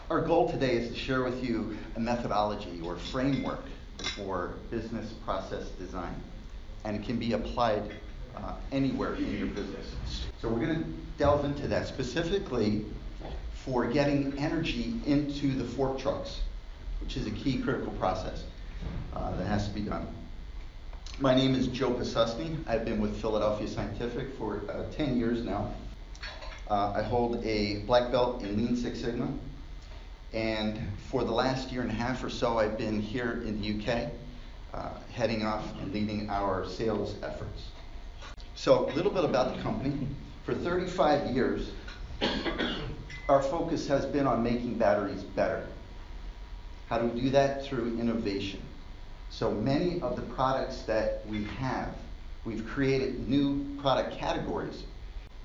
Our goal today is to share with you a methodology or framework for business process design, and it can be applied anywhere in your business. So we're going to delve into that specifically for getting energy into the fork trucks, which is a key critical process that has to be done. My name is Joe Passusny. I've been with Philadelphia Scientific for 10 years now. I hold a black belt in Lean Six Sigma, and for the last year and a half or so I've been here in the UK heading off and leading our sales efforts. So a little bit about the company. For 35 years our focus has been on making batteries better. How do we do that? Through innovation. So many of the products that we have, we've created new product categories.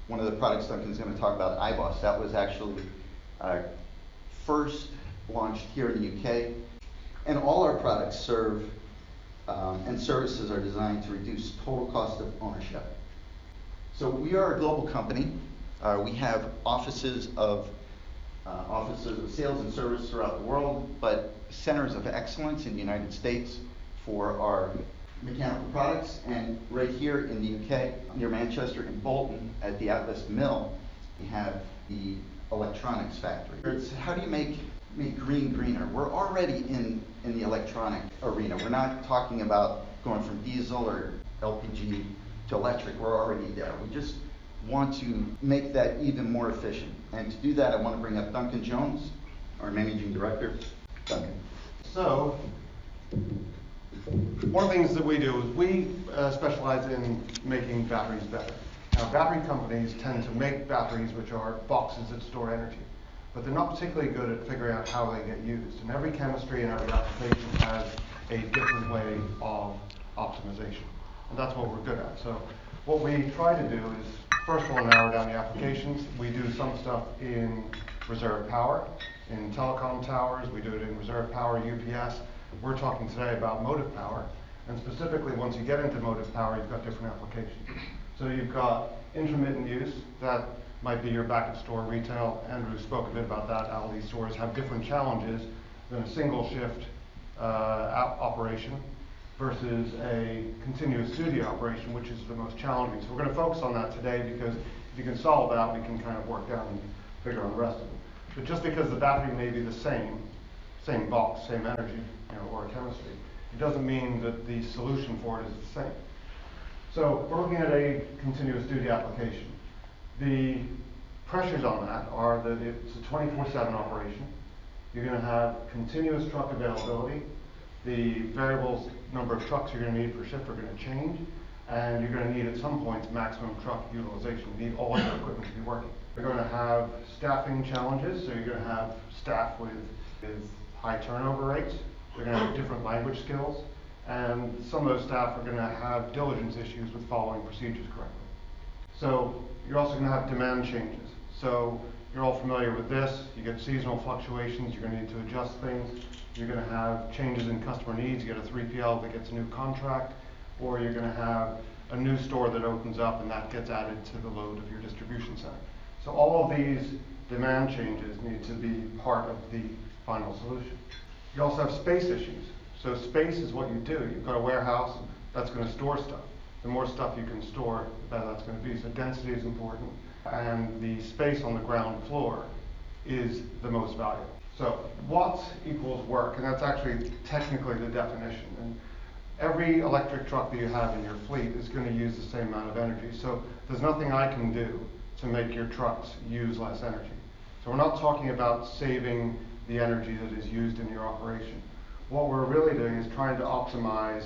One of the products Duncan's going to talk about, iBoss, that was actually first launched here in the UK. And all our products serve and services are designed to reduce total cost of ownership. So we are a global company. We have offices of sales and service throughout the world, but centers of excellence in the United States for our mechanical products, and right here in the UK, near Manchester in Bolton at the Atlas Mill, we have the electronics factory. It's how do you make green greener? We're already in the electronic arena. We're not talking about going from diesel or LPG to electric. We're already there. We just want to make that even more efficient. And to do that, I want to bring up Duncan Jones, our Managing Director. Duncan. So, one of the things that we do is we specialize in making batteries better. Now, battery companies tend to make batteries which are boxes that store energy, but they're not particularly good at figuring out how they get used. And every chemistry and every application has a different way of optimization. And that's what we're good at. So what we try to do is, first of all, narrow down the applications. We do some stuff in reserve power, in telecom towers. We do it in reserve power, UPS. We're talking today about motive power, and specifically once you get into motive power, you've got different applications. So you've got intermittent use, that might be your back of store retail. Andrew spoke a bit about that. Aldi stores have different challenges than a single shift operation versus a continuous studio operation, which is the most challenging. So we're going to focus on that today, because if you can solve that, we can kind of work down and figure out the rest of it. But just because the battery may be the same box, same energy, or chemistry, it doesn't mean that the solution for it is the same. So we're looking at a continuous duty application. The pressures on that are that it's a 24/7 operation. You're going to have continuous truck availability. The variable number of trucks you're going to need per shift are going to change, and you're going to need at some points maximum truck utilization. You need all your equipment to be working. You're going to have staffing challenges, so you're going to have staff with high turnover rates. They're going to have different language skills, and some of those staff are going to have diligence issues with following procedures correctly. So you're also going to have demand changes. So you're all familiar with this. You get seasonal fluctuations. You're going to need to adjust things. You're going to have changes in customer needs. You get a 3PL that gets a new contract, or you're going to have a new store that opens up and that gets added to the load of your distribution center. So all of these demand changes need to be part of the final solution. You also have space issues. So space is what you do. You've got a warehouse that's going to store stuff. The more stuff you can store, the better that's going to be. So density is important, and the space on the ground floor is the most valuable. So watts equals work, and that's actually technically the definition. And every electric truck that you have in your fleet is going to use the same amount of energy. So there's nothing I can do to make your trucks use less energy. So we're not talking about saving the energy that is used in your operation. What we're really doing is trying to optimize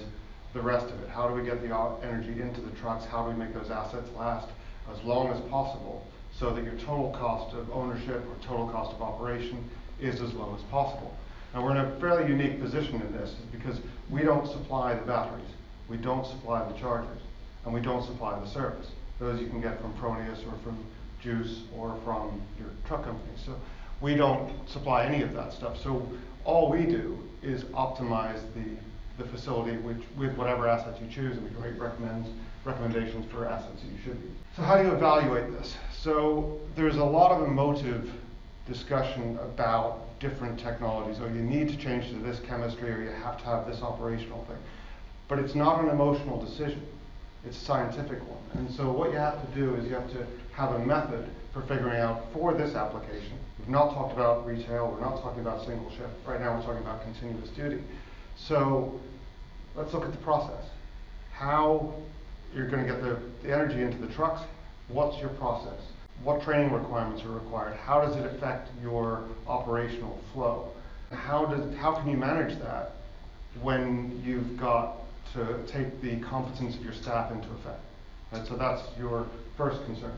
the rest of it. How do we get the energy into the trucks? How do we make those assets last as long as possible so that your total cost of ownership or total cost of operation is as low as possible? Now, we're in a fairly unique position in this because we don't supply the batteries, we don't supply the chargers, and we don't supply the service. Those you can get from Proteus or from Juice or from your truck company. So we don't supply any of that stuff. So all we do is optimize the facility with whatever assets you choose, and we can make recommendations for assets that you should use. So how do you evaluate this? So there's a lot of emotive discussion about different technologies, or you need to change to this chemistry, or you have to have this operational thing. But it's not an emotional decision, it's a scientific one. And so what you have to do is you have to have a method for figuring out, for this application, we've not talked about retail, we're not talking about single shift, right now we're talking about continuous duty. So let's look at the process. How you're going to get the energy into the trucks, what's your process? What training requirements are required? How does it affect your operational flow? How can you manage that when you've got to take the competence of your staff into effect? Right? So that's your first concern.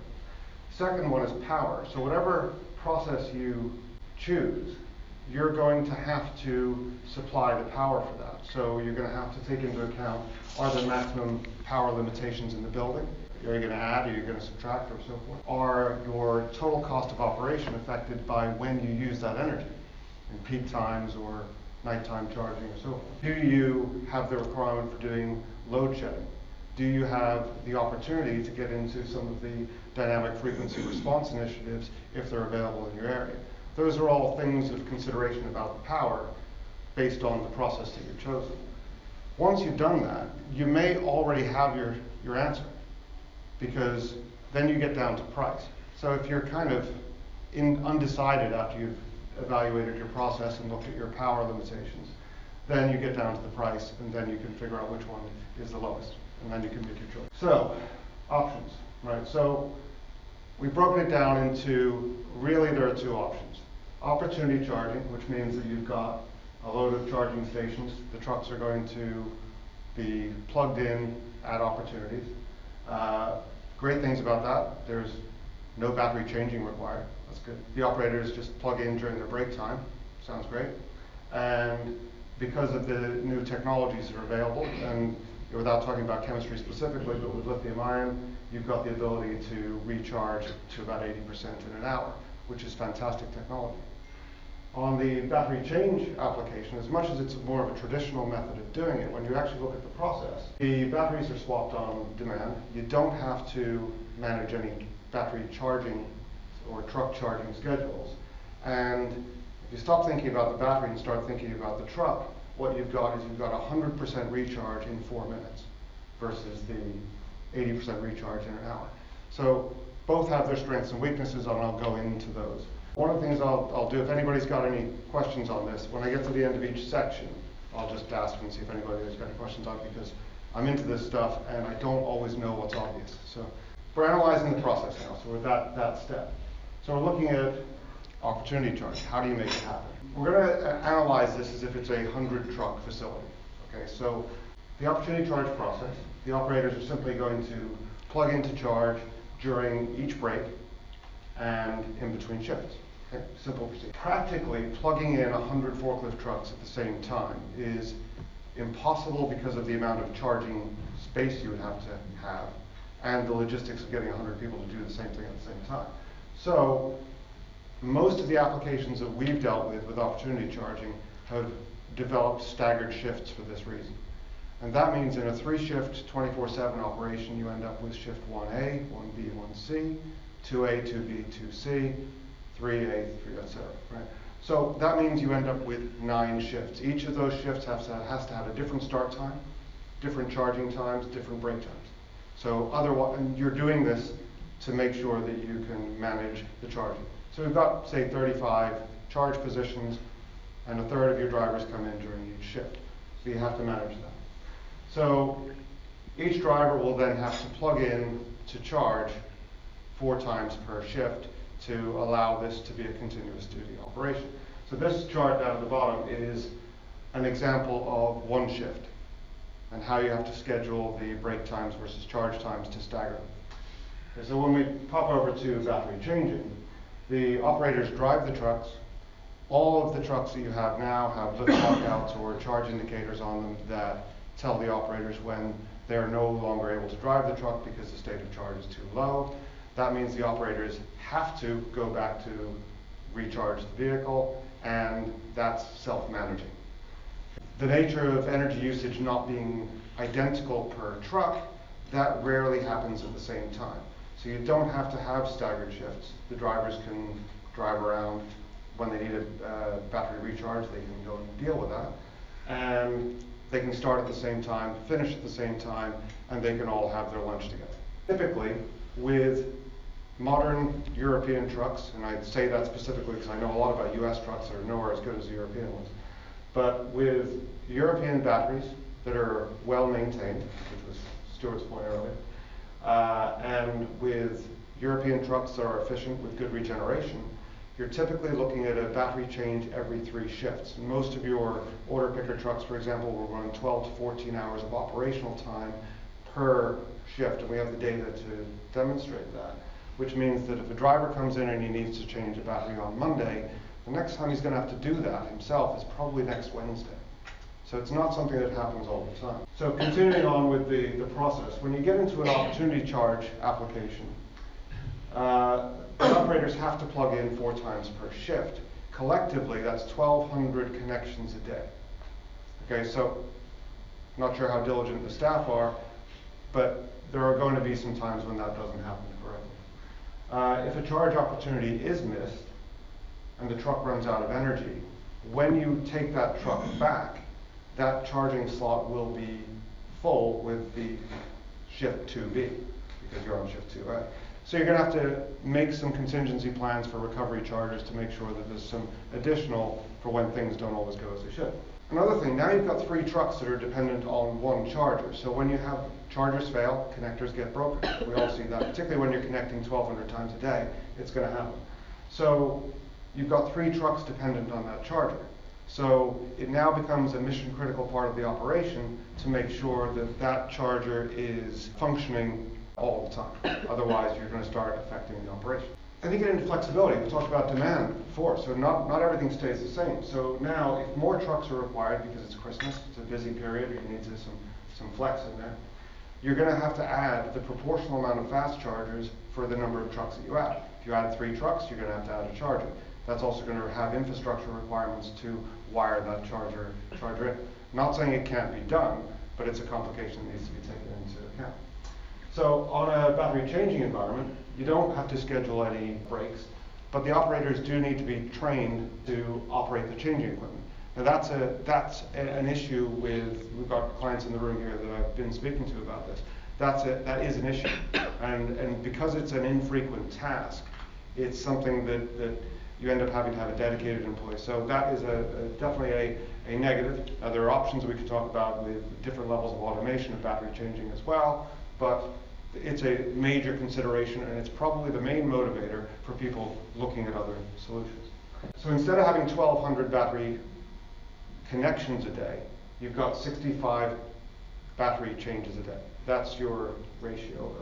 Second one is power. So whatever process you choose, you're going to have to supply the power for that. So you're going to have to take into account, are there maximum power limitations in the building? Are you going to add, are you going to subtract, or so forth? Are your total cost of operation affected by when you use that energy, in peak times or nighttime charging or so forth? Do you have the requirement for doing load shedding? Do you have the opportunity to get into some of the dynamic frequency response initiatives if they're available in your area? Those are all things of consideration about the power based on the process that you've chosen. Once you've done that, you may already have your answer, because then you get down to price. So if you're kind of undecided after you've evaluated your process and looked at your power limitations, then you get down to the price, and then you can figure out which one is the lowest, and then you can make your choice. So, options, right? So we've broken it down into, really there are two options. Opportunity charging, which means that you've got a load of charging stations. The trucks are going to be plugged in at opportunities. Great things about that, there's no battery changing required. That's good. The operators just plug in during their break time. Sounds great. And because of the new technologies that are available, and without talking about chemistry specifically, but with lithium ion, you've got the ability to recharge to about 80% in an hour, which is fantastic technology. On the battery change application, as much as it's more of a traditional method of doing it, when you actually look at the process, the batteries are swapped on demand. You don't have to manage any battery charging or truck charging schedules. And if you stop thinking about the battery and start thinking about the truck, what you've got is you've got 100% recharge in 4 minutes versus the 80% recharge in an hour. So both have their strengths and weaknesses, and I'll go into those. One of the things I'll do, if anybody's got any questions on this, when I get to the end of each section, I'll just ask and see if anybody has got any questions on it, because I'm into this stuff and I don't always know what's obvious. So we're analyzing the process now, so we're at that step. So we're looking at opportunity charge. How do you make it happen? We're going to analyze this as if it's a 100-truck facility. Okay, so the opportunity charge process, the operators are simply going to plug into charge during each break and in between shifts. Okay, simple procedure. Practically, plugging in 100 forklift trucks at the same time is impossible because of the amount of charging space you would have to have and the logistics of getting 100 people to do the same thing at the same time. So most of the applications that we've dealt with opportunity charging have developed staggered shifts for this reason. And that means in a 3-shift, 24/7 operation, you end up with shift 1A, 1B, 1C, 2A, 2B, 2C, 3A, 3, etc. Right? So that means you end up with 9 shifts. Each of those shifts has to have a different start time, different charging times, different break times. So otherwise, and you're doing this to make sure that you can manage the charging. So we've got, say, 35 charge positions, and a third of your drivers come in during each shift. So you have to manage that. So each driver will then have to plug in to charge 4 times per shift to allow this to be a continuous duty operation. So this chart down at the bottom is an example of 1 shift and how you have to schedule the break times versus charge times to stagger them. Okay, so when we pop over to battery changing, the operators drive the trucks. All of the trucks that you have now have lift lockouts or charge indicators on them that tell the operators when they're no longer able to drive the truck because the state of charge is too low. That means the operators have to go back to recharge the vehicle, and that's self-managing. The nature of energy usage not being identical per truck, that rarely happens at the same time. So you don't have to have staggered shifts. The drivers can drive around. When they need a battery recharge, they can go and deal with that. And they can start at the same time, finish at the same time, and they can all have their lunch together. Typically, with modern European trucks, and I say that specifically because I know a lot about US trucks that are nowhere as good as the European ones, but with European batteries that are well maintained, which was Stuart's point earlier, and with European trucks that are efficient with good regeneration, you're typically looking at a battery change every 3 shifts. Most of your order picker trucks, for example, will run 12 to 14 hours of operational time per shift, and we have the data to demonstrate that, which means that if a driver comes in and he needs to change a battery on Monday, the next time he's going to have to do that himself is probably next Wednesday. So it's not something that happens all the time. So continuing on with the process, when you get into an opportunity charge application, the operators have to plug in 4 times per shift. Collectively, that's 1,200 connections a day. Okay, so not sure how diligent the staff are, but there are going to be some times when that doesn't happen correctly. If a charge opportunity is missed and the truck runs out of energy, when you take that truck back, that charging slot will be full with the shift 2B, because you're on shift 2A. So you're going to have to make some contingency plans for recovery chargers to make sure that there's some additional for when things don't always go as they should. Another thing, now you've got 3 trucks that are dependent on 1 charger. So when you have chargers fail, connectors get broken. We all see that, particularly when you're connecting 1,200 times a day, it's going to happen. So you've got 3 trucks dependent on that charger. So it now becomes a mission critical part of the operation to make sure that that charger is functioning all the time. Otherwise, you're going to start affecting the operation. And you get into flexibility. We talked about demand before, so not everything stays the same. So now, if more trucks are required because it's Christmas, it's a busy period, you need some flex in there, you're going to have to add the proportional amount of fast chargers for the number of trucks that you add. If you add 3 trucks, you're going to have to add a charger. That's also going to have infrastructure requirements to wire that charger in. Not saying it can't be done, but it's a complication that needs to be taken into account. So on a battery changing environment, you don't have to schedule any breaks, but the operators do need to be trained to operate the changing equipment. Now that's an issue with, we've got clients in the room here that I've been speaking to about this. That is an issue, and because it's an infrequent task, it's something that you end up having to have a dedicated employee. So that is definitely a negative. Now there are options we can talk about with different levels of automation of battery changing as well, but it's a major consideration, and it's probably the main motivator for people looking at other solutions. So instead of having 1,200 battery connections a day, you've got 65 battery changes a day. That's your ratio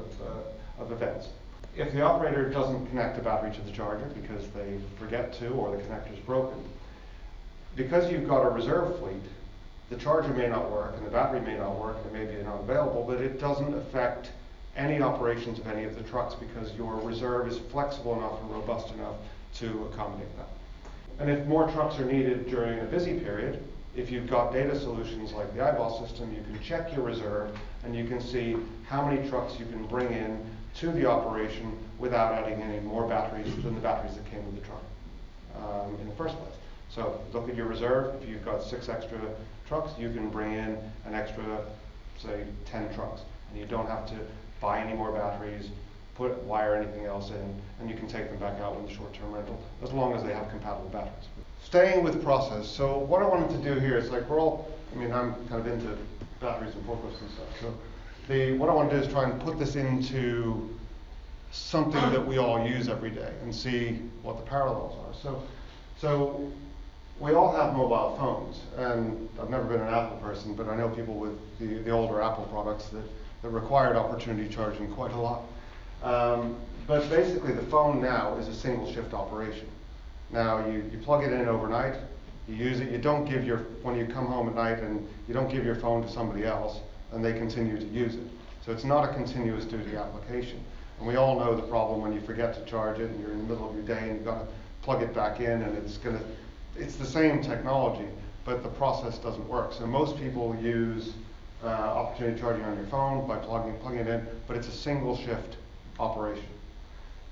of events. If the operator doesn't connect the battery to the charger because they forget to, or the connector's broken, because you've got a reserve fleet, the charger may not work and the battery may not work and it may be not available, but it doesn't affect any operations of any of the trucks because your reserve is flexible enough and robust enough to accommodate that. And if more trucks are needed during a busy period, if you've got data solutions like the eyeball system, you can check your reserve and you can see how many trucks you can bring in to the operation without adding any more batteries than the batteries that came with the truck in the first place. So look at your reserve. If you've got 6 extra trucks, you can bring in an extra, say, 10 trucks. And you don't have to buy any more batteries, wire anything else in, and you can take them back out with a short-term rental, as long as they have compatible batteries. Staying with process, so what I wanted to do here is, like, I'm kind of into batteries and forklifts and stuff, so what I want to do is try and put this into something that we all use every day and see what the parallels are. So we all have mobile phones, and I've never been an Apple person, but I know people with the older Apple products that required opportunity charging quite a lot. But basically the phone now is a single shift operation. Now you plug it in overnight, you use it, when you come home at night, and you don't give your phone to somebody else and they continue to use it. So it's not a continuous duty application. And we all know the problem when you forget to charge it and you're in the middle of your day and you've got to plug it back in, and it's the same technology, but the process doesn't work. So most people use opportunity charging on your phone by plugging it in, but it's a single shift operation.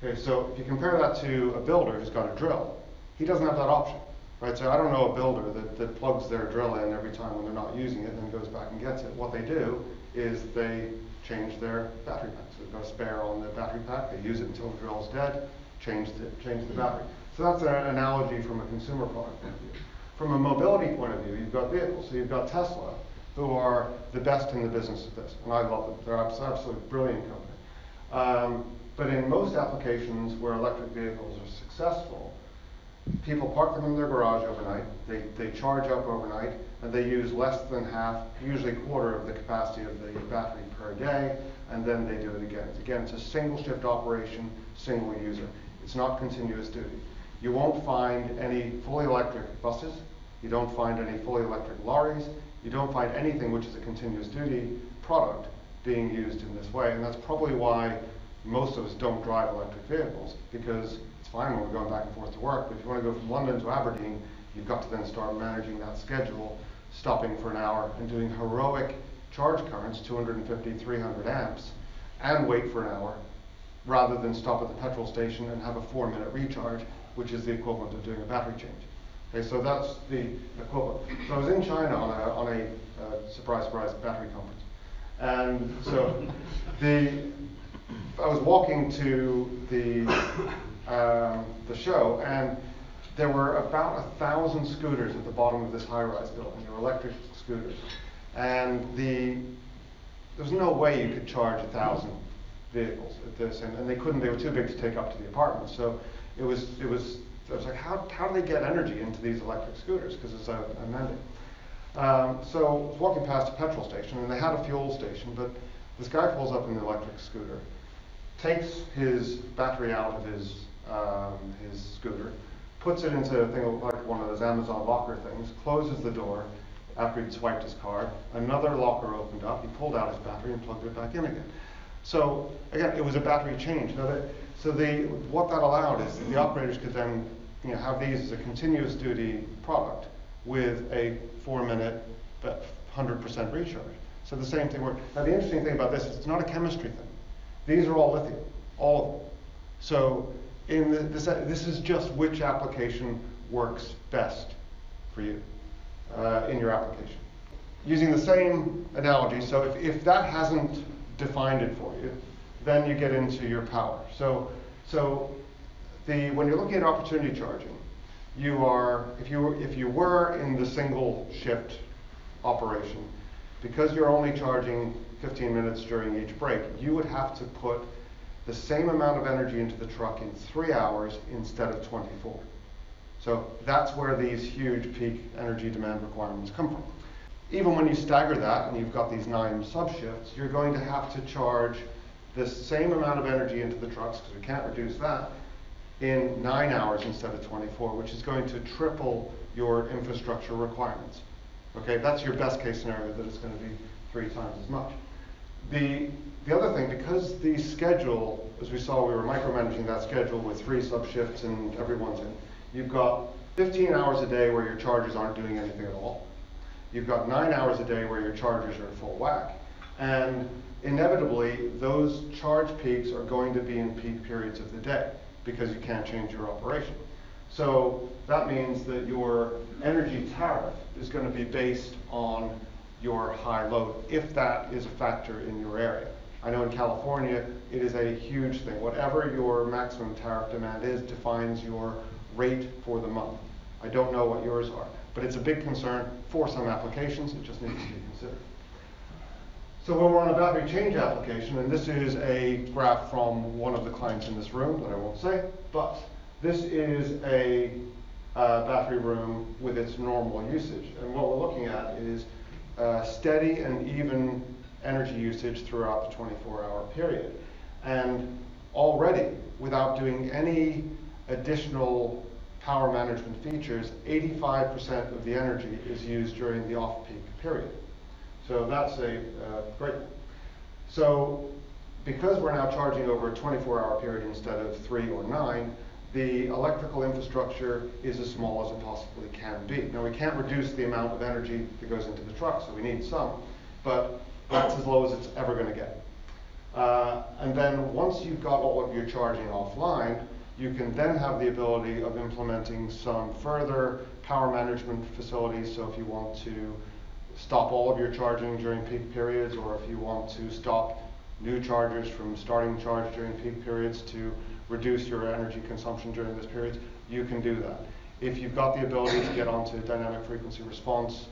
Okay, so if you compare that to a builder who's got a drill, he doesn't have that option. Right? So I don't know a builder that plugs their drill in every time when they're not using it and then goes back and gets it. What they do is they change their battery pack. So they've got a spare on the battery pack, they use it until the drill's dead, change the battery. So that's an analogy from a consumer product point of view. From a mobility point of view, you've got vehicles. So you've got Tesla, who are the best in the business of this, and I love them. They're absolutely brilliant company. But in most applications where electric vehicles are successful, people park them in their garage overnight, they charge up overnight, and they use less than half, usually a quarter of the capacity of the battery per day, and then they do it again. Again, it's a single shift operation, single user. It's not continuous duty. You won't find any fully electric buses, you don't find any fully electric lorries, you don't find anything which is a continuous duty product being used in this way, and that's probably why most of us don't drive electric vehicles, because it's fine when we're going back and forth to work, but if you want to go from London to Aberdeen, you've got to then start managing that schedule, stopping for an hour and doing heroic charge currents, 250, 300 amps, and wait for an hour, rather than stop at the petrol station and have a 4-minute recharge, which is the equivalent of doing a battery change. Okay, so that's the equivalent. So I was in China on a surprise, battery conference. And so I was walking to the show, and there were about 1,000 scooters at the bottom of this high-rise building. They were electric scooters. And there's no way you could charge 1,000 vehicles at this, and they couldn't, they were too big to take up to the apartments. So I was like, how do they get energy into these electric scooters? Because it's a mandate. So I was walking past a petrol station, and they had a fuel station, but this guy pulls up in the electric scooter, takes his battery out of his scooter, puts it into a thing like one of those Amazon locker things, closes the door after he'd swiped his card. Another locker opened up, he pulled out his battery and plugged it back in again. So again, it was a battery change. Now what that allowed is that the operators could then have these as a continuous duty product with a 4-minute 100% recharge. So the same thing works. Now the interesting thing about this is it's not a chemistry thing. These are all lithium, all of them. So this is just which application works best for you in your application. Using the same analogy, so if that hasn't defined it for you, then you get into your power. So when you're looking at opportunity charging, if you were in the single shift operation, because you're only charging 15 minutes during each break, you would have to put the same amount of energy into the truck in 3 hours instead of 24. So that's where these huge peak energy demand requirements come from. Even when you stagger that and you've got these 9 subshifts, you're going to have to charge the same amount of energy into the trucks, because we can't reduce that, in 9 hours instead of 24, which is going to triple your infrastructure requirements. Okay, that's your best case scenario, that it's going to be 3 times as much. The other thing, because the schedule, as we saw, we were micromanaging that schedule with 3 subshifts and everyone's in. You've got 15 hours a day where your chargers aren't doing anything at all. You've got 9 hours a day where your chargers are in full whack. And inevitably, those charge peaks are going to be in peak periods of the day because you can't change your operation. So that means that your energy tariff is going to be based on your high load, if that is a factor in your area. I know in California, it is a huge thing. Whatever your maximum tariff demand is defines your rate for the month. I don't know what yours are, but it's a big concern for some applications. It just needs to be considered. So when we're on a battery change application, and this is a graph from one of the clients in this room that I won't say, but this is a battery room with its normal usage. And what we're looking at is steady and even energy usage throughout the 24-hour period. And already, without doing any additional power management features, 85% of the energy is used during the off-peak period. So that's a great thing. So because we're now charging over a 24-hour period instead of 3 or 9, the electrical infrastructure is as small as it possibly can be. Now, we can't reduce the amount of energy that goes into the truck, so we need some, but that's as low as it's ever going to get. And then once you've got all of your charging offline, you can then have the ability of implementing some further power management facilities. So if you want to stop all of your charging during peak periods, or if you want to stop new chargers from starting charge during peak periods to reduce your energy consumption during those periods, you can do that. If you've got the ability to get onto dynamic frequency response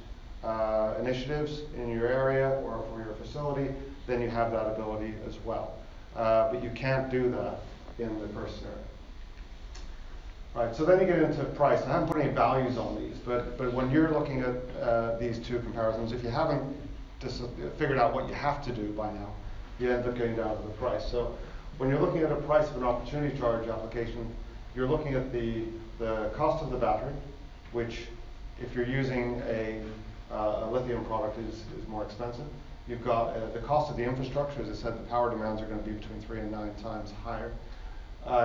initiatives in your area or for your facility, then you have that ability as well. But you can't do that in the first scenario. Right, so then you get into price. I haven't put any values on these, but when you're looking at these two comparisons, if you haven't figured out what you have to do by now, you end up getting down to the price. So when you're looking at a price of an opportunity charge application, you're looking at the cost of the battery, which if you're using a lithium product is more expensive. You've got the cost of the infrastructure. As I said, the power demands are going to be between 3 and 9 times higher.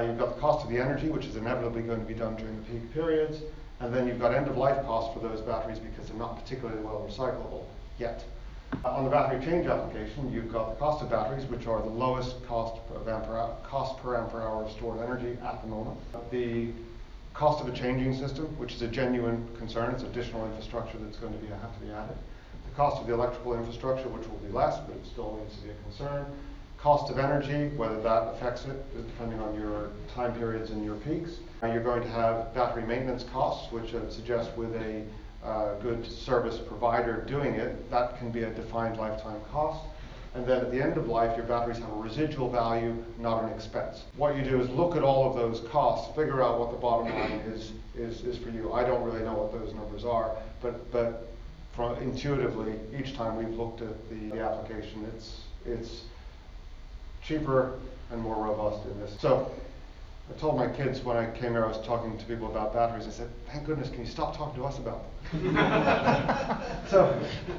You've got the cost of the energy, which is inevitably going to be done during the peak periods. And then you've got end-of-life costs for those batteries because they're not particularly well recyclable yet. On the battery change application, you've got the cost of batteries, which are the lowest cost per ampere hour of stored energy at the moment. The cost of a changing system, which is a genuine concern. It's additional infrastructure that's going to have to be added. The cost of the electrical infrastructure, which will be less, but it still needs to be a concern. Cost of energy, whether that affects it, is depending on your time periods and your peaks. You're going to have battery maintenance costs, which I would suggest with a good service provider doing it, that can be a defined lifetime cost. And then at the end of life, your batteries have a residual value, not an expense. What you do is look at all of those costs, figure out what the bottom line is for you. I don't really know what those numbers are, but intuitively, each time we've looked at the application, it's cheaper and more robust in this. So I told my kids when I came here, I was talking to people about batteries. I said, "Thank goodness, can you stop talking to us about them?"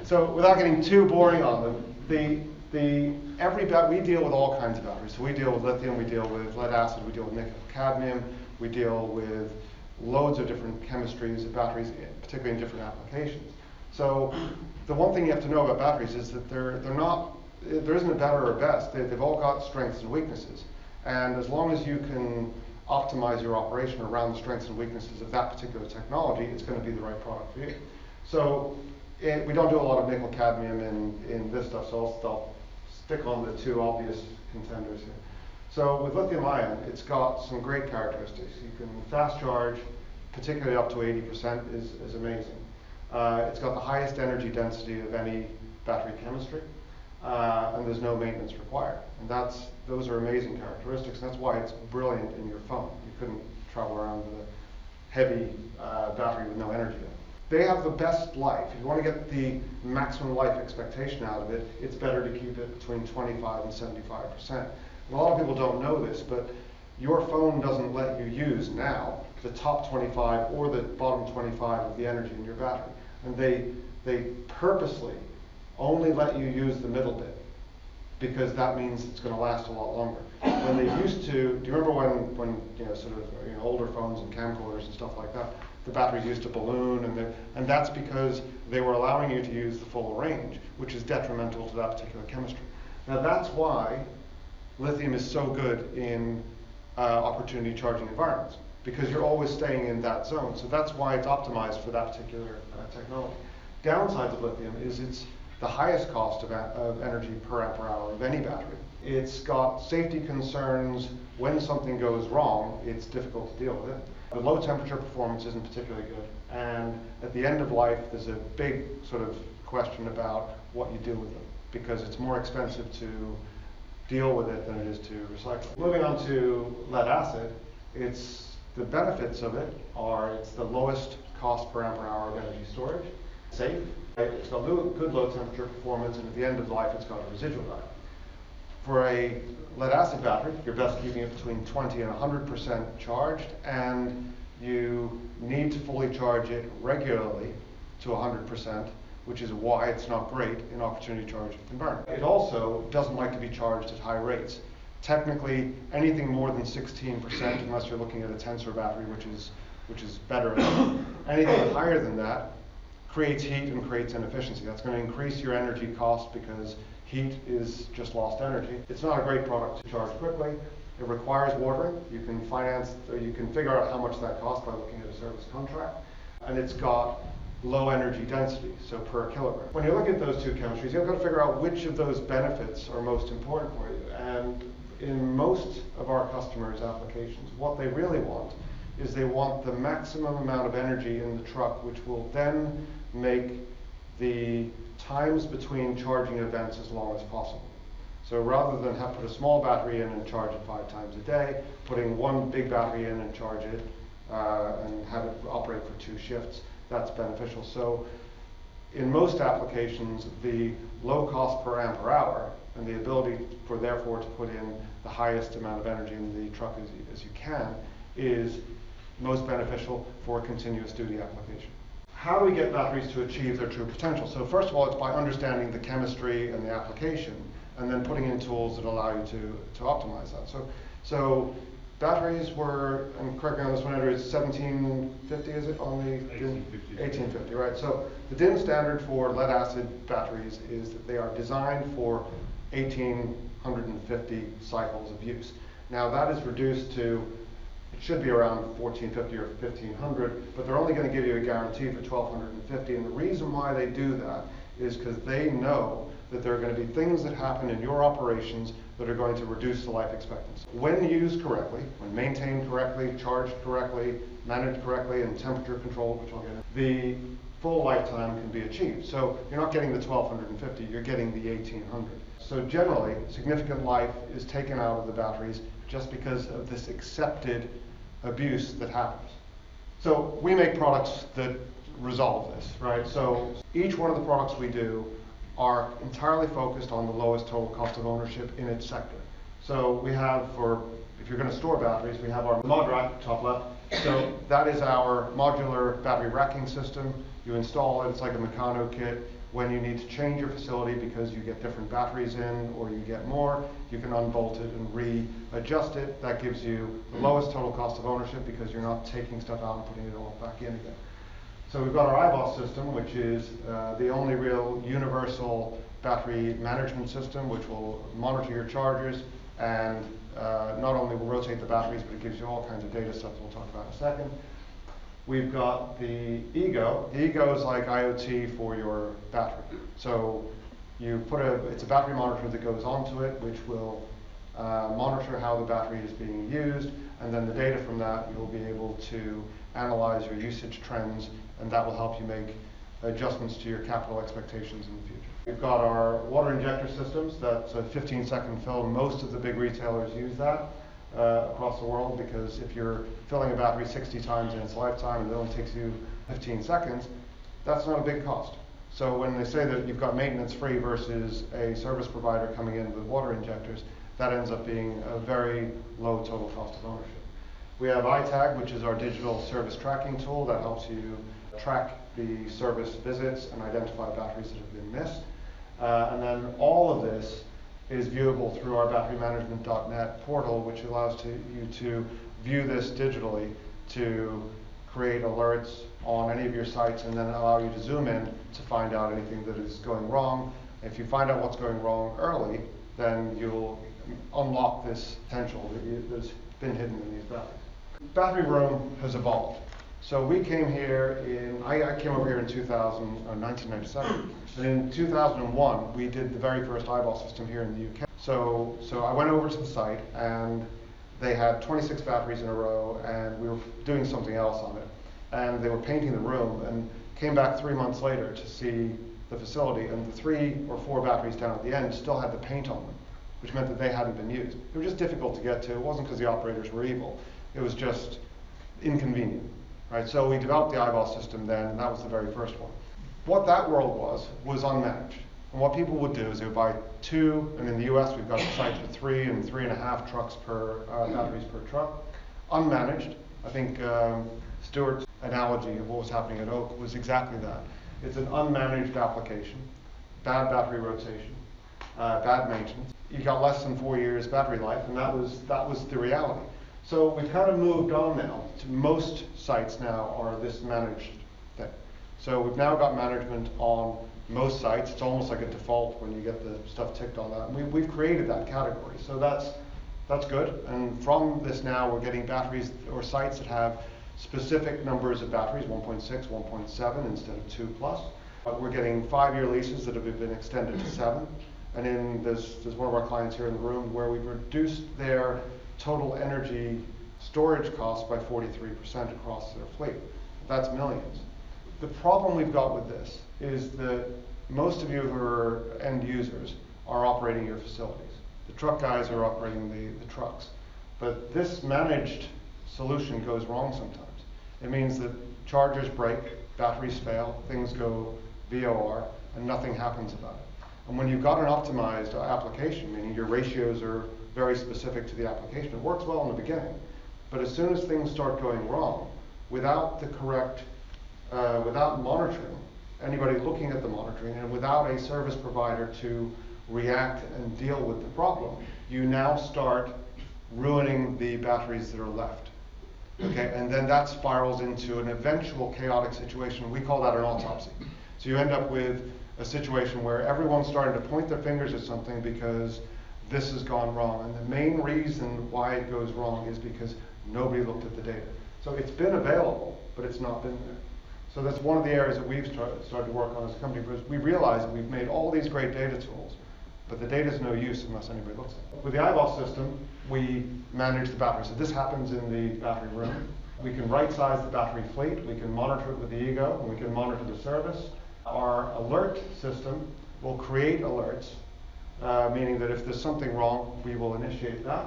so without getting too boring on them, we deal with all kinds of batteries. So we deal with lithium, we deal with lead acid, we deal with nickel cadmium, we deal with loads of different chemistries of batteries, particularly in different applications. So the one thing you have to know about batteries is that there isn't a better or best. They've all got strengths and weaknesses. And as long as you can optimize your operation around the strengths and weaknesses of that particular technology, it's going to be the right product for you. So we don't do a lot of nickel cadmium in this stuff, so I'll stick on the two obvious contenders here. So with lithium ion, it's got some great characteristics. You can fast charge, particularly up to 80% is amazing. It's got the highest energy density of any battery chemistry, and there's no maintenance required. And those are amazing characteristics, and that's why it's brilliant in your phone. You couldn't travel around with a heavy battery with no energy in it. They have the best life. If you want to get the maximum life expectation out of it, it's better to keep it between 25 and 75%. A lot of people don't know this, but your phone doesn't let you use now the top 25 or the bottom 25 of the energy in your battery. And they purposely only let you use the middle bit, because that means it's going to last a lot longer. When they used to, do you remember when older phones and camcorders and stuff like that, the batteries used to balloon, and that's because they were allowing you to use the full range, which is detrimental to that particular chemistry. Now that's why lithium is so good in opportunity charging environments, because you're always staying in that zone. So that's why it's optimized for that particular technology. Downsides of lithium is it's the highest cost of energy per ampere hour of any battery. It's got safety concerns. When something goes wrong, it's difficult to deal with it. The low temperature performance isn't particularly good. And at the end of life, there's a big sort of question about what you do with them, because it's more expensive to deal with it than it is to recycle. Moving on to lead acid, the benefits of it are it's the lowest cost per ampere hour of energy storage, safe, it's got good low temperature performance, and at the end of life, it's got a residual value. For a lead acid battery, you're best keeping it between 20 and 100% charged, and you need to fully charge it regularly to 100%, which is why it's not great in opportunity charge environment. It also doesn't like to be charged at high rates. Technically, anything more than 16%, unless you're looking at a tensor battery, which is better, anything higher than that creates heat and creates inefficiency. That's going to increase your energy cost because Heat is just lost energy. It's not a great product to charge quickly. It requires watering. You can finance, or you can figure out how much that costs by looking at a service contract. And it's got low energy density, so per kilogram. When you look at those two chemistries, you've got to figure out which of those benefits are most important for you. And in most of our customers' applications, what they really want is they want the maximum amount of energy in the truck, which will then make the times between charging events as long as possible. So rather than have put a small battery in and charge it 5 times a day, putting one big battery in and charge it and have it operate for 2 shifts, that's beneficial. So in most applications, the low cost per ampere hour and the ability for therefore to put in the highest amount of energy in the truck as you can is most beneficial for a continuous duty application. How do we get batteries to achieve their true potential? So first of all, it's by understanding the chemistry and the application, and then putting in tools that allow you to optimize that. So batteries were, and correct me on this one, Andrew, it's 1750, is it, on the 1850. 1850, right? So the DIN standard for lead acid batteries is that they are designed for 1850 cycles of use. Now that is reduced to, it should be around 1450 or 1500, but they're only going to give you a guarantee for 1250. And the reason why they do that is because they know that there are going to be things that happen in your operations that are going to reduce the life expectancy. When used correctly, when maintained correctly, charged correctly, managed correctly, and temperature controlled, which I'll get into, the full lifetime can be achieved. So you're not getting the 1250, you're getting the 1800. So generally, significant life is taken out of the batteries just because of this accepted abuse that happens. So we make products that resolve this, right? So each one of the products we do are entirely focused on the lowest total cost of ownership in its sector. So we have, if you're going to store batteries, we have our mod rack, top left. So that is our modular battery racking system. You install it, it's like a Meccano kit. When you need to change your facility because you get different batteries in or you get more, you can unbolt it and readjust it. That gives you the lowest total cost of ownership because you're not taking stuff out and putting it all back in again. So we've got our iBoss system, which is the only real universal battery management system, which will monitor your chargers and not only will rotate the batteries, but it gives you all kinds of data stuff we'll talk about in a second. We've got the Ego. The Ego is like IoT for your battery. So you put it's a battery monitor that goes onto it, which will monitor how the battery is being used, and then the data from that you'll be able to analyze your usage trends, and that will help you make adjustments to your capital expectations in the future. We've got our water injector systems. That's a 15-second fill. Most of the big retailers use that across the world, because if you're filling a battery 60 times in its lifetime and it only takes you 15 seconds, that's not a big cost. So when they say that you've got maintenance free versus a service provider coming in with water injectors, that ends up being a very low total cost of ownership. We have iTag, which is our digital service tracking tool that helps you track the service visits and identify batteries that have been missed. And then all of this is viewable through our batterymanagement.net portal, which allows you to view this digitally to create alerts on any of your sites and then allow you to zoom in to find out anything that is going wrong. If you find out what's going wrong early, then you'll unlock this potential that's been hidden in these batteries. Battery room has evolved. So we came here I came over here in 1997, and in 2001 we did the very first eyeball system here in the UK. So I went over to the site and they had 26 batteries in a row, and we were doing something else on it, and they were painting the room, and came back 3 months later to see the facility, and the 3 or 4 batteries down at the end still had the paint on them, which meant that they hadn't been used. They were just difficult to get to. It wasn't because the operators were evil. It was just inconvenient, right? So we developed the eyeball system then, and that was the very first one. What that world was unmanaged. And what people would do is they would buy 2, and in the US we've got sites with 3 and 3.5 trucks per batteries per truck. Unmanaged. I think Stuart's analogy of what was happening at Oak was exactly that. It's an unmanaged application, bad battery rotation, bad maintenance. You got less than 4 years battery life, and that was the reality. So we've kind of moved on now to most sites now are this managed thing. So we've now got management on most sites. It's almost like a default when you get the stuff ticked on that. And we've created that category, so that's good. And from this now, we're getting batteries or sites that have specific numbers of batteries, 1.6, 1.7 instead of 2 plus. We're getting 5-year leases that have been extended to 7. And then there's one of our clients here in the room where we've reduced their total energy storage costs by 43% across their fleet. That's millions. The problem we've got with this is that most of you who are end users are operating your facilities. The truck guys are operating the trucks. But this managed solution goes wrong sometimes. It means that chargers break, batteries fail, things go VOR, and nothing happens about it. And when you've got an optimized application, meaning your ratios are very specific to the application, it works well in the beginning. But as soon as things start going wrong, without the correct, without monitoring, anybody looking at the monitoring, and without a service provider to react and deal with the problem, you now start ruining the batteries that are left. Okay, and then that spirals into an eventual chaotic situation. We call that an autopsy. So you end up with a situation where everyone's starting to point their fingers at something because this has gone wrong. And the main reason why it goes wrong is because nobody looked at the data. So it's been available, but it's not been there. So that's one of the areas that we've started to work on as a company, because we realize that we've made all these great data tools, but the data is no use unless anybody looks at it. With the eyeball system, we manage the battery. So this happens in the battery room. We can right-size the battery fleet. We can monitor it with the Ego, and we can monitor the service. Our alert system will create alerts, meaning that if there's something wrong, we will initiate that,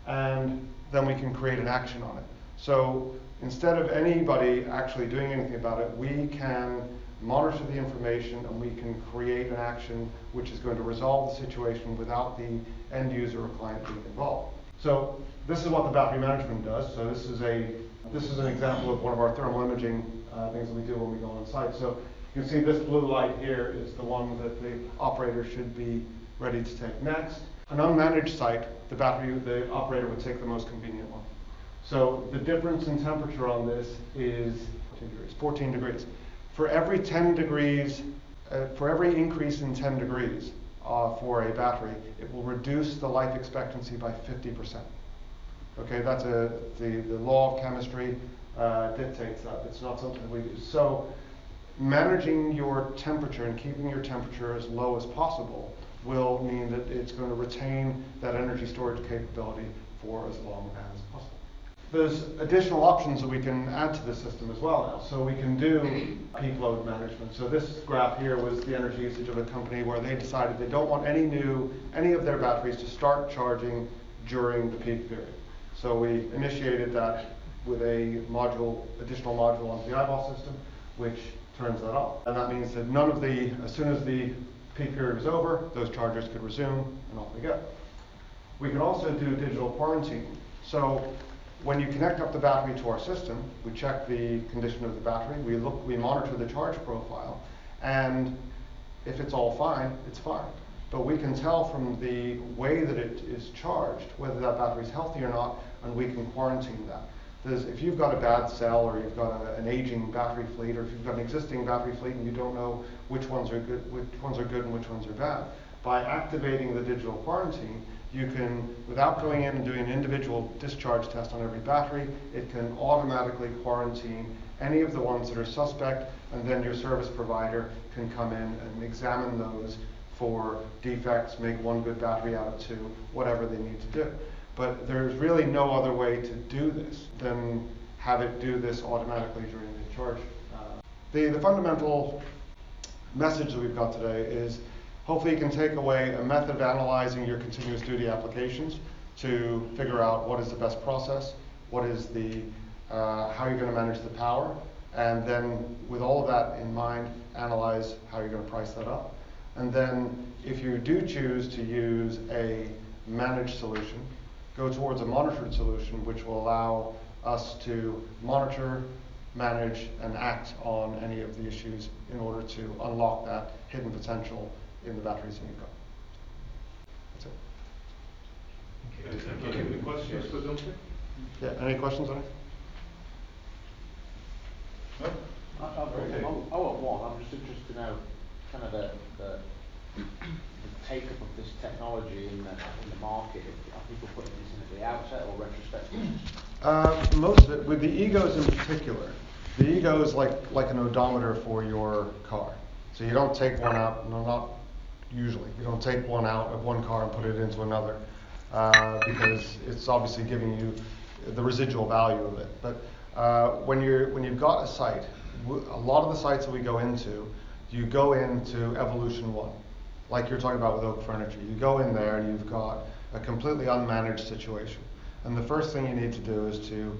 and then we can create an action on it. So instead of anybody actually doing anything about it, we can monitor the information and we can create an action which is going to resolve the situation without the end user or client being involved. So this is what the battery management does. So this is an example of one of our thermal imaging things that we do when we go on site. So you can see this blue light here is the one that the operator should be ready to take next. An unmanaged site, the operator would take the most convenient one. So the difference in temperature on this is 14 degrees. For every 10 degrees, for every increase in 10 degrees for a battery, it will reduce the life expectancy by 50%. Okay, that's the law of chemistry dictates that. It's not something we do. So managing your temperature and keeping your temperature as low as possible will mean that it's going to retain that energy storage capability for as long as possible. There's additional options that we can add to the system as well now. So we can do peak load management. So this graph here was the energy usage of a company where they decided they don't want any of their batteries to start charging during the peak period. So we initiated that with a additional module onto the eyeball system, which turns that off. And that means that as soon as the peak period was over, those chargers could resume, and off we go. We can also do digital quarantine. So when you connect up the battery to our system, we check the condition of the battery, we monitor the charge profile, and if it's all fine, it's fine. But we can tell from the way that it is charged whether that battery is healthy or not, and we can quarantine that. If you've got a bad cell, or you've got an aging battery fleet, or if you've got an existing battery fleet and you don't know which ones are good and which ones are bad, by activating the digital quarantine, you can, without going in and doing an individual discharge test on every battery, it can automatically quarantine any of the ones that are suspect, and then your service provider can come in and examine those for defects, make one good battery out of 2, whatever they need to do. But there's really no other way to do this than have it do this automatically during the charge. The fundamental message that we've got today is hopefully you can take away a method of analyzing your continuous duty applications to figure out what is the best process, what is how you're going to manage the power, and then with all of that in mind, analyze how you're going to price that up. And then if you do choose to use a managed solution, go towards a monitored solution, which will allow us to monitor, manage, and act on any of the issues in order to unlock that hidden potential in the batteries that you've got. That's it. Okay. Any questions for Duncan? Yeah, any questions on it? No? I will to know kind of the take-up of this technology in the market. Are people putting this in at the outset or retrospectively? Most of it, with the egos in particular, the ego is like an odometer for your car. So you don't take one out, no, not usually. You don't take one out of one car and put it into another because it's obviously giving you the residual value of it. But when you've got a site, a lot of the sites that we go into, you go into evolution 1, like you're talking about with oak furniture. You go in there and you've got a completely unmanaged situation. And the first thing you need to do is to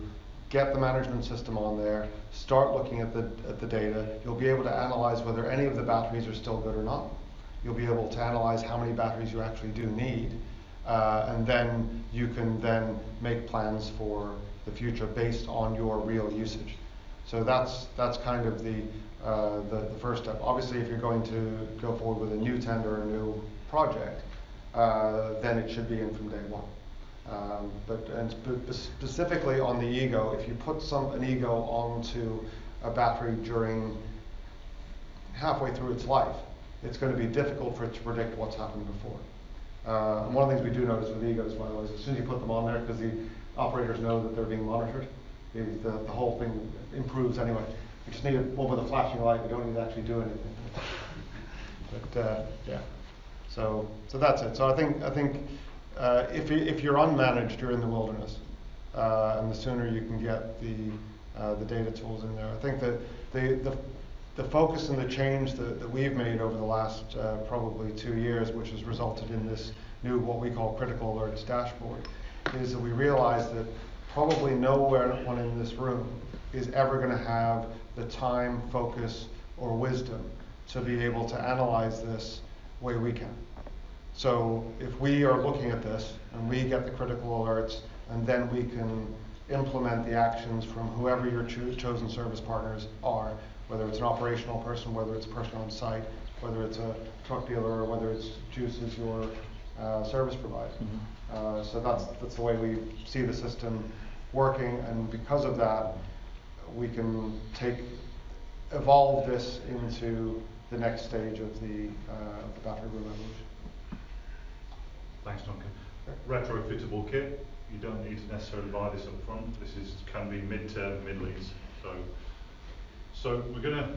get the management system on there, start looking at the data. You'll be able to analyze whether any of the batteries are still good or not. You'll be able to analyze how many batteries you actually do need. And then you can then make plans for the future based on your real usage. So that's kind of the first step. Obviously, if you're going to go forward with a new tender or a new project, then it should be in from day one. But specifically on the ego, if you put an ego onto a battery during halfway through its life, it's going to be difficult for it to predict what's happened before. And one of the things we do notice with egos, by the way, is as soon as you put them on there, because the operators know that they're being monitored, the whole thing improves anyway. We just need one with a flashing light. We don't need to actually do anything. But yeah, so that's it. So I think if you're unmanaged, you're in the wilderness, and the sooner you can get the data tools in there. I think that the focus and the change that we've made over the last probably 2 years, which has resulted in this new what we call critical alerts dashboard, is that we realize that probably one in this room is ever going to have the time, focus, or wisdom to be able to analyze this the way we can. So if we are looking at this and we get the critical alerts, and then we can implement the actions from whoever your chosen service partners are, whether it's an operational person, whether it's a person on site, whether it's a truck dealer, or whether it's Juice is your service provider. Mm-hmm. So that's the way we see the system working, and because of that, we can evolve this into the next stage of the battery room evolution. Thanks, Duncan. Retrofittable kit. You don't need to necessarily buy this up front. This can be mid-term, mid-lease. So we're going to